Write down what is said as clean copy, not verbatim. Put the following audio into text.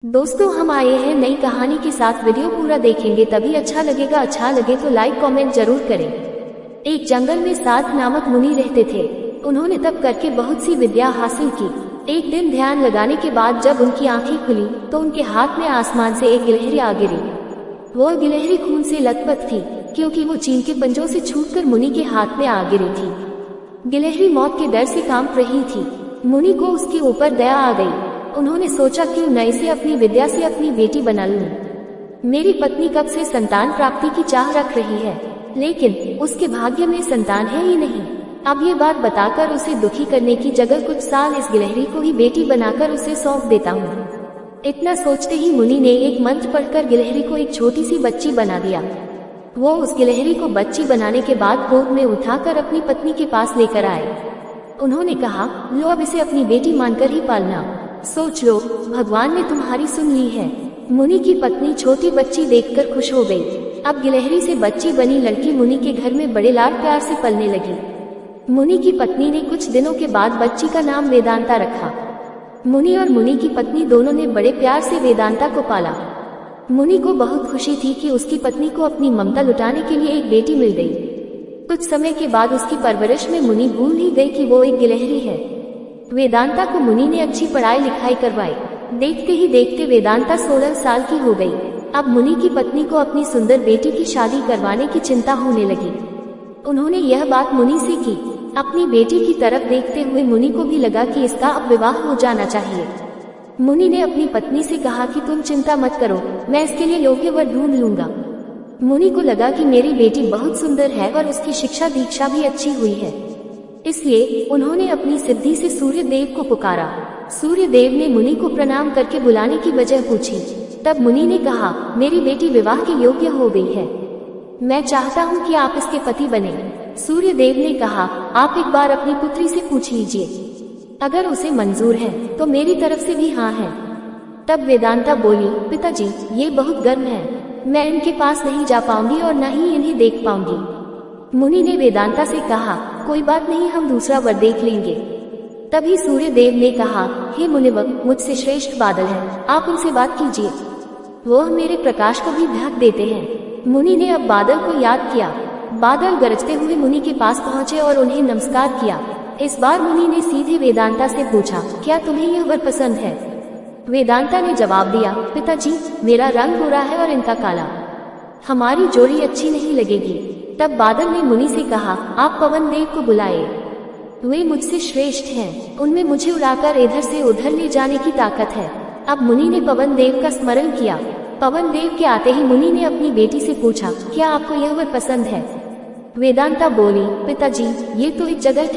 दोस्तों हम आए हैं नई कहानी के साथ। वीडियो पूरा देखेंगे तभी अच्छा लगेगा। अच्छा लगे तो लाइक कमेंट जरूर करें। एक जंगल में साध नामक मुनि रहते थे। उन्होंने तप करके बहुत सी विद्या हासिल की। एक दिन ध्यान लगाने के बाद जब उनकी आंखें खुली तो उनके हाथ में आसमान से एक गिलहरी आ गिरी। वो गिलहरी खून से लथपथ थी क्योंकि वो चीन के पंजों से छूटकर मुनि के हाथ में आ गिरी थी। गिलहरी मौत के डर से कांप रही थी। मुनि को उसके ऊपर दया आ गई। उन्होंने सोचा क्यों न इसे अपनी विद्या से अपनी बेटी बना लूं। मेरी पत्नी कब से संतान प्राप्ति की चाह रख रही है, लेकिन उसके भाग्य में संतान है ही नहीं। अब ये बात बताकर उसे दुखी करने की जगह कुछ साल इस गिलहरी को ही बेटी बनाकर उसे सौंप देता हूँ। इतना सोचते ही मुनि ने एक मंत्र पढ़कर गिलहरी को एक छोटी सी बच्ची बना दिया। वो उस गिलहरी को बच्ची बनाने के बाद गोद में उठाकर अपनी पत्नी के पास लेकर आए। उन्होंने कहा, लो अब इसे अपनी बेटी मानकर ही पालना। सोच लो, भगवान ने तुम्हारी सुन ली है। मुनि की पत्नी छोटी बच्ची देखकर खुश हो गई। अब गिलहरी से बच्ची बनी लड़की मुनि के घर में बड़े लाड प्यार से पलने लगी। मुनि की पत्नी ने कुछ दिनों के बाद बच्ची का नाम वेदांता रखा। मुनि और मुनि की पत्नी दोनों ने बड़े प्यार से वेदांता को पाला। मुनि को बहुत खुशी थी कि उसकी पत्नी को अपनी ममता लुटाने के लिए एक बेटी मिल गई। कुछ समय के बाद उसकी परवरिश में मुनि भूल ही गई कि वो एक गिलहरी है। वेदांता को मुनि ने अच्छी पढ़ाई लिखाई करवाई। देखते ही देखते वेदांता 16 साल की हो गई। अब मुनि की पत्नी को अपनी सुंदर बेटी की शादी करवाने की चिंता होने लगी। उन्होंने यह बात मुनि से की। अपनी बेटी की तरफ देखते हुए मुनि को भी लगा कि इसका अब विवाह हो जाना चाहिए। मुनि ने अपनी पत्नी से कहा कि तुम चिंता मत करो, मैं इसके लिए योग्य वर ढूंढ लूंगा। मुनि को लगा कि मेरी बेटी बहुत सुंदर है और उसकी शिक्षा दीक्षा भी अच्छी हुई है, इसलिए उन्होंने अपनी सिद्धि से सूर्य देव को पुकारा। सूर्य देव ने मुनि को प्रणाम करके बुलाने की वजह पूछी। तब मुनि ने कहा, मेरी बेटी विवाह के योग्य हो गई है, मैं चाहता हूँ कि आप इसके पति बने। सूर्य देव ने कहा, आप एक बार अपनी पुत्री से पूछ लीजिए, अगर उसे मंजूर है तो मेरी तरफ से भी हाँ है। तब वेदांता बोली, पिताजी ये बहुत गर्म है, मैं इनके पास नहीं जा पाऊंगी और न ही इन्हें देख पाऊंगी। मुनि ने वेदांता से कहा, कोई बात नहीं, हम दूसरा वर देख लेंगे। तभी सूर्य देव ने कहा, हे मुनिवर, मुझसे श्रेष्ठ बादल है, आप उनसे बात कीजिए, वह मेरे प्रकाश को भी ढक देते हैं। मुनि ने अब बादल को याद किया। बादल गरजते हुए मुनि के पास पहुँचे और उन्हें नमस्कार किया। इस बार मुनि ने सीधे वेदांता से पूछा, क्या तुम्हें यह वर पसंद है? वेदांता ने जवाब दिया, पिताजी मेरा रंग गोरा है और इनका काला, हमारी जोड़ी अच्छी नहीं लगेगी। तब बादल ने मुनि से कहा, आप पवन देव को बुलाए, वे मुझसे श्रेष्ठ हैं, उनमें मुझे उड़ाकर इधर से उधर ले जाने की ताकत है। अब मुनि ने पवन देव का स्मरण किया। पवन देव के आते ही मुनि ने अपनी बेटी से पूछा, क्या आपको यह वर पसंद है? वेदांता बोली, पिताजी ये तो एक जगह है।